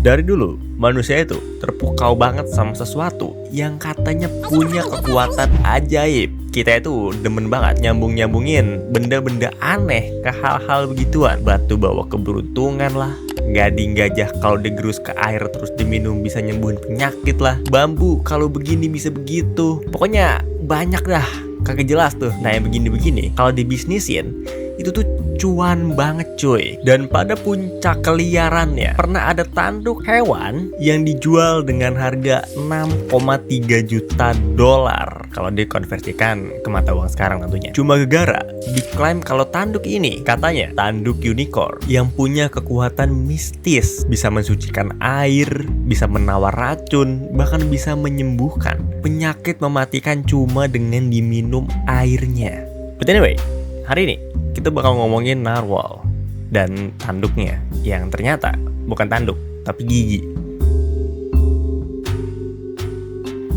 Dari dulu, manusia itu terpukau banget sama sesuatu yang katanya punya kekuatan ajaib. Kita itu demen banget nyambung-nyambungin benda-benda aneh ke hal-hal begituan. Batu bawa keberuntungan lah, gading gajah kalau digerus ke air terus diminum bisa nyembuhin penyakit lah, bambu kalau begini bisa begitu. Pokoknya banyak dah, kagak jelas tuh. Nah yang begini-begini kalau dibisnisin itu tuh cuan banget cuy. Dan pada puncak keliarannya pernah ada tanduk hewan yang dijual dengan harga 6,3 juta dolar kalau dikonversikan ke mata uang sekarang tentunya. Cuma gara diklaim kalau tanduk ini katanya tanduk unicorn yang punya kekuatan mistis, bisa mensucikan air, bisa menawar racun, bahkan bisa menyembuhkan penyakit mematikan cuma dengan diminum airnya. But anyway, hari ini kita bakal ngomongin narwhal dan tanduknya yang ternyata bukan tanduk tapi gigi.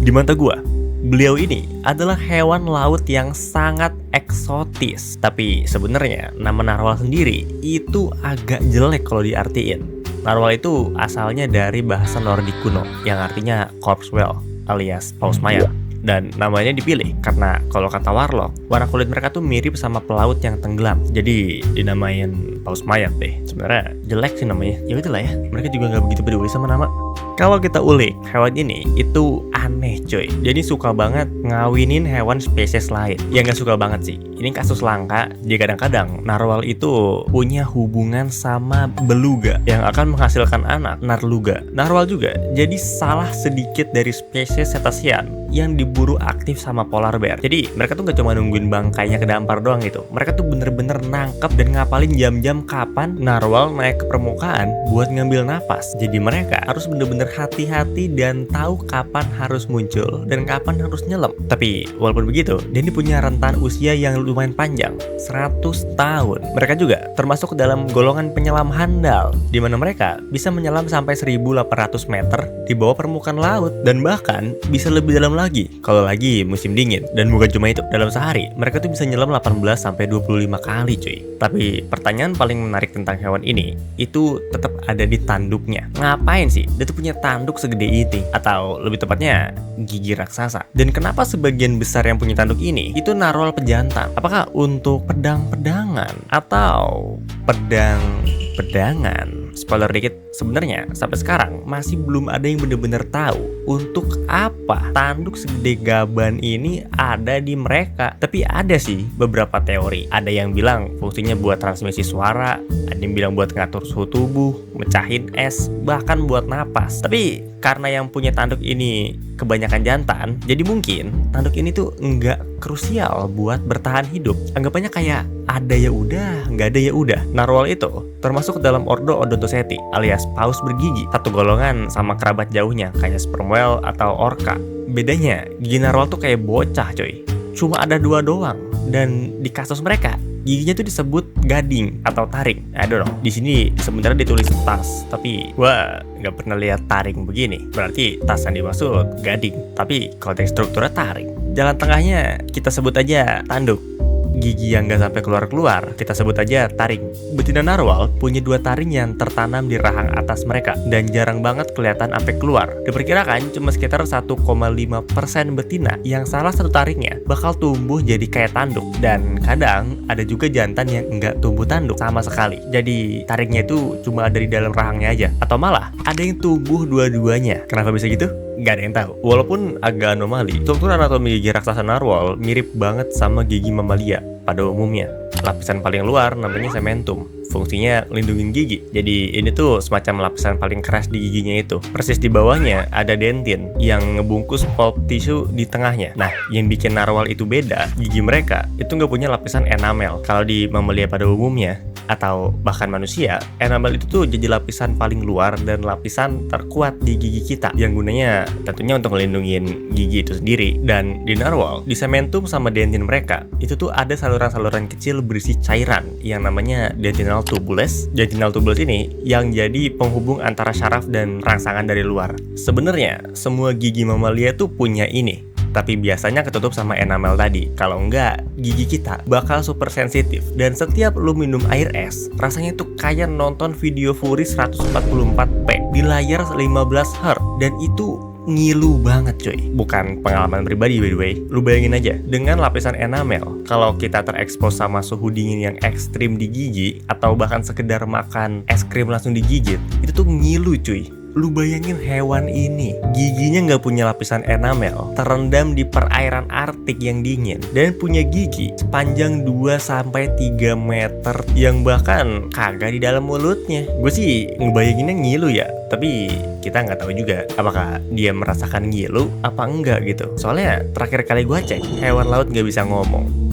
Di mata gua, beliau ini adalah hewan laut yang sangat eksotis. Tapi sebenarnya nama narwhal sendiri itu agak jelek kalau diartiin. Narwhal itu asalnya dari bahasa Nordik kuno yang artinya corpse whale alias paus mayat. Dan namanya dipilih karena kalau kata Warlock, warna kulit mereka tuh mirip sama pelaut yang tenggelam. Jadi dinamain paus mayat deh. Sebenarnya jelek sih namanya. Ya itulah ya. Mereka juga nggak begitu peduli sama nama. Kalau kita ulik, hewan ini itu aneh coy. Jadi suka banget ngawinin hewan spesies lain. Ya nggak suka banget sih. Ini kasus langka. Jadi kadang-kadang narwhal itu punya hubungan sama beluga yang akan menghasilkan anak narluga. Narwhal juga jadi salah sedikit dari spesies cetacean yang diburu aktif sama polar bear. Jadi mereka tuh gak cuma nungguin bangkainya kedampar doang gitu. Mereka tuh bener-bener nangkep dan ngapalin jam-jam kapan narwhal naik ke permukaan buat ngambil napas. Jadi mereka harus bener-bener hati-hati dan tahu kapan harus muncul dan kapan harus nyelam. Tapi walaupun begitu, dia ini punya rentan usia yang lumayan panjang, 100 tahun. Mereka juga termasuk dalam golongan penyelam handal, di mana mereka bisa menyelam sampai 1.800 meter di bawah permukaan laut dan bahkan bisa lebih dalam lagi kalau lagi musim dingin. Dan bukan cuma itu, dalam sehari mereka tuh bisa nyelam 18 sampai 25 kali cuy. Tapi pertanyaan paling menarik tentang hewan ini itu tetap ada di tanduknya. Ngapain sih dia tuh punya tanduk segede itu? Atau lebih tepatnya gigi raksasa. Dan kenapa sebagian besar yang punya tanduk ini itu narwhal pejantan? Apakah untuk pedang-pedangan atau pedang-pedangan? Spoiler dikit, sebenarnya sampai sekarang masih belum ada yang benar-benar tahu untuk apa tanduk segede gaban ini ada di mereka. Tapi ada sih beberapa teori. Ada yang bilang fungsinya buat transmisi suara, ada yang bilang buat ngatur suhu tubuh, mecahin es, bahkan buat napas. Tapi karena yang punya tanduk ini kebanyakan jantan, jadi mungkin tanduk ini tuh nggak krusial buat bertahan hidup. Anggapannya kayak ada ya udah, nggak ada ya udah. Narwhal itu termasuk dalam ordo Odontoceti alias paus bergigi, satu golongan sama kerabat jauhnya kayak sperm whale atau orca. Bedanya gigi narwhal tuh kayak bocah coy, cuma ada 2 doang. Dan di kasus mereka giginya tuh disebut gading atau taring. Aduh dong, di sini sebenarnya ditulis tas, tapi gua nggak pernah lihat taring begini. Berarti tas yang dimaksud gading, tapi kalau dari strukturnya taring. Jalan tengahnya kita sebut aja tanduk. Gigi yang nggak sampai keluar-keluar kita sebut aja taring. Betina narwhal punya 2 taring yang tertanam di rahang atas mereka dan jarang banget kelihatan sampai keluar. Diperkirakan cuma sekitar 1,5% betina yang salah satu taringnya bakal tumbuh jadi kayak tanduk. Dan kadang ada juga jantan yang nggak tumbuh tanduk sama sekali. Jadi taringnya itu cuma ada di dalam rahangnya aja. Atau malah ada yang tumbuh dua-duanya. Kenapa bisa gitu? Gak ada yang tahu. Walaupun agak anomali, struktur anatomi gigi raksasa narwhal mirip banget sama gigi mamalia pada umumnya. Lapisan paling luar namanya cementum, fungsinya ngelindungin gigi. Jadi ini tuh semacam lapisan paling keras di giginya itu. Persis di bawahnya ada dentin yang ngebungkus pulp tisu di tengahnya. Nah, yang bikin narwhal itu beda, gigi mereka itu nggak punya lapisan enamel. Kalau di mamalia pada umumnya atau bahkan manusia, enamel itu tuh jadi lapisan paling luar dan lapisan terkuat di gigi kita yang gunanya tentunya untuk ngelindungin gigi itu sendiri. Dan di narwhal, di cementum sama dentin mereka itu tuh ada saluran-saluran kecil berisi cairan yang namanya dentinal tubules. Dentinal tubules ini yang jadi penghubung antara syaraf dan rangsangan dari luar. Sebenarnya semua gigi mamalia tuh punya ini, tapi biasanya ketutup sama enamel tadi. Kalau enggak, gigi kita bakal super sensitif. Dan setiap lu minum air es, rasanya tuh kayak nonton video Fury 144p di layar 15 Hz. Dan itu ngilu banget cuy. Bukan pengalaman pribadi by the way. Lu bayangin aja, dengan lapisan enamel, kalau kita terekspos sama suhu dingin yang ekstrim di gigi, atau bahkan sekedar makan es krim langsung digigit, itu tuh ngilu cuy. Lu bayangin hewan ini, giginya nggak punya lapisan enamel, terendam di perairan Arktik yang dingin, dan punya gigi sepanjang 2-3 meter yang bahkan kagak di dalam mulutnya. Gue sih ngebayanginnya ngilu ya, tapi kita nggak tahu juga apakah dia merasakan ngilu apa enggak gitu. Soalnya terakhir kali gue cek, hewan laut nggak bisa ngomong.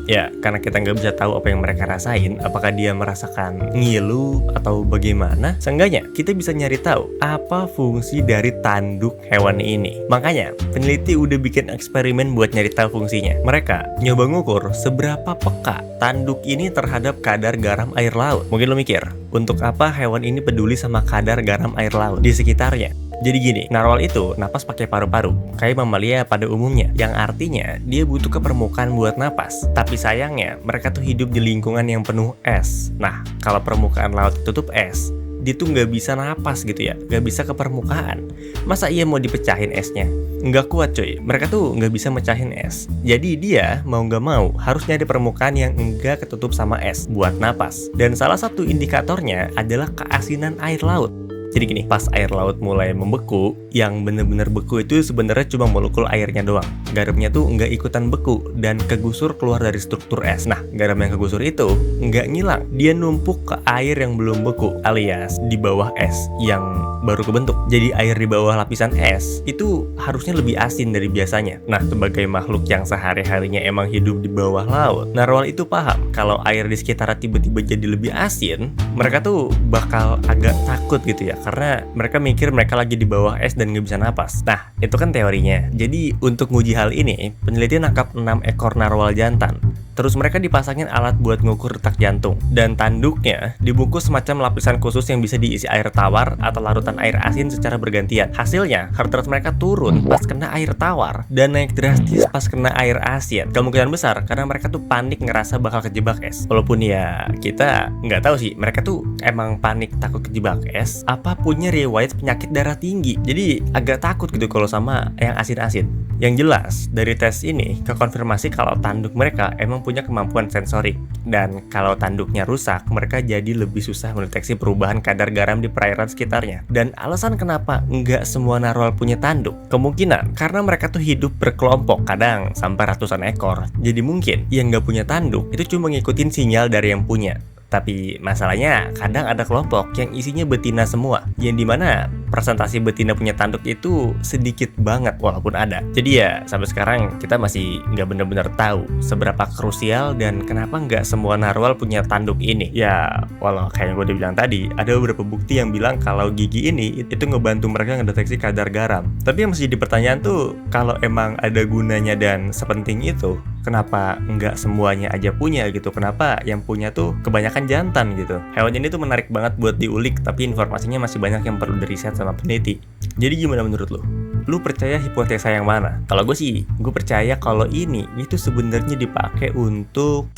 Ya, karena kita nggak bisa tahu apa yang mereka rasain, apakah dia merasakan ngilu atau bagaimana. Seenggaknya, kita bisa nyari tahu apa fungsi dari tanduk hewan ini. Makanya, peneliti udah bikin eksperimen buat nyari tahu fungsinya. Mereka nyoba ngukur seberapa peka tanduk ini terhadap kadar garam air laut. Mungkin lo mikir, untuk apa hewan ini peduli sama kadar garam air laut di sekitarnya? Jadi gini, narwal itu napas pakai paru-paru, kayak mamalia pada umumnya, yang artinya dia butuh ke permukaan buat napas. Tapi sayangnya, mereka tuh hidup di lingkungan yang penuh es. Nah, kalau permukaan laut tutup es, dia tuh nggak bisa napas gitu ya, nggak bisa ke permukaan. Masa iya mau dipecahin esnya? Nggak kuat coy, mereka tuh nggak bisa mecahin es. Jadi dia mau nggak mau harus nyari permukaan yang enggak ketutup sama es buat napas. Dan salah satu indikatornya adalah keasinan air laut. Jadi gini, pas air laut mulai membeku, yang bener-bener beku itu sebenarnya cuma molekul airnya doang. Garamnya tuh nggak ikutan beku dan kegusur keluar dari struktur es. Nah, garam yang kegusur itu nggak ngilang, dia numpuk ke air yang belum beku, alias di bawah es yang baru kebentuk. Jadi air di bawah lapisan es itu harusnya lebih asin dari biasanya. Nah, sebagai makhluk yang sehari-harinya emang hidup di bawah laut, narwal itu paham kalau air di sekitar tiba-tiba jadi lebih asin, mereka tuh bakal agak takut gitu ya, karena mereka mikir mereka lagi di bawah es dan nggak bisa napas. Nah, itu kan teorinya. Jadi untuk nguji hal ini, peneliti nangkap 6 ekor narwal jantan. Terus mereka dipasangin alat buat ngukur detak jantung. Dan tanduknya dibungkus semacam lapisan khusus yang bisa diisi air tawar atau larutan air asin secara bergantian. Hasilnya, heart rate mereka turun pas kena air tawar dan naik drastis pas kena air asin. Kemungkinan besar karena mereka tuh panik ngerasa bakal kejebak es. Walaupun ya kita nggak tahu sih, mereka tuh emang panik takut kejebak es apa punya riwayat penyakit darah tinggi. Jadi agak takut gitu kalau sama yang asin-asin. Yang jelas, dari tes ini kekonfirmasi kalau tanduk mereka emang punya kemampuan sensorik. Dan kalau tanduknya rusak, mereka jadi lebih susah mendeteksi perubahan kadar garam di perairan sekitarnya. Dan alasan kenapa nggak semua narwal punya tanduk, kemungkinan karena mereka tuh hidup berkelompok, kadang sampai ratusan ekor. Jadi mungkin yang nggak punya tanduk itu cuma ngikutin sinyal dari yang punya. Tapi masalahnya kadang ada kelompok yang isinya betina semua, yang dimana presentasi betina punya tanduk itu sedikit banget walaupun ada. Jadi ya sampai sekarang kita masih nggak benar-benar tahu seberapa krusial dan kenapa nggak semua narwal punya tanduk ini. Ya walau kayak yang gue udah bilang tadi, ada beberapa bukti yang bilang kalau gigi ini itu ngebantu mereka ngedeteksi kadar garam. Tapi yang masih jadi pertanyaan tuh, kalau emang ada gunanya dan sepenting itu, kenapa nggak semuanya aja punya gitu? Kenapa yang punya tuh kebanyakan jantan gitu? Hewan ini tuh menarik banget buat diulik, tapi informasinya masih banyak yang perlu diriset sama peneliti. Jadi gimana menurut lo? Lu percaya hipotesa yang mana? Kalau gue sih, gue percaya kalau ini itu sebenarnya dipakai untuk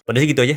udah sih gitu aja.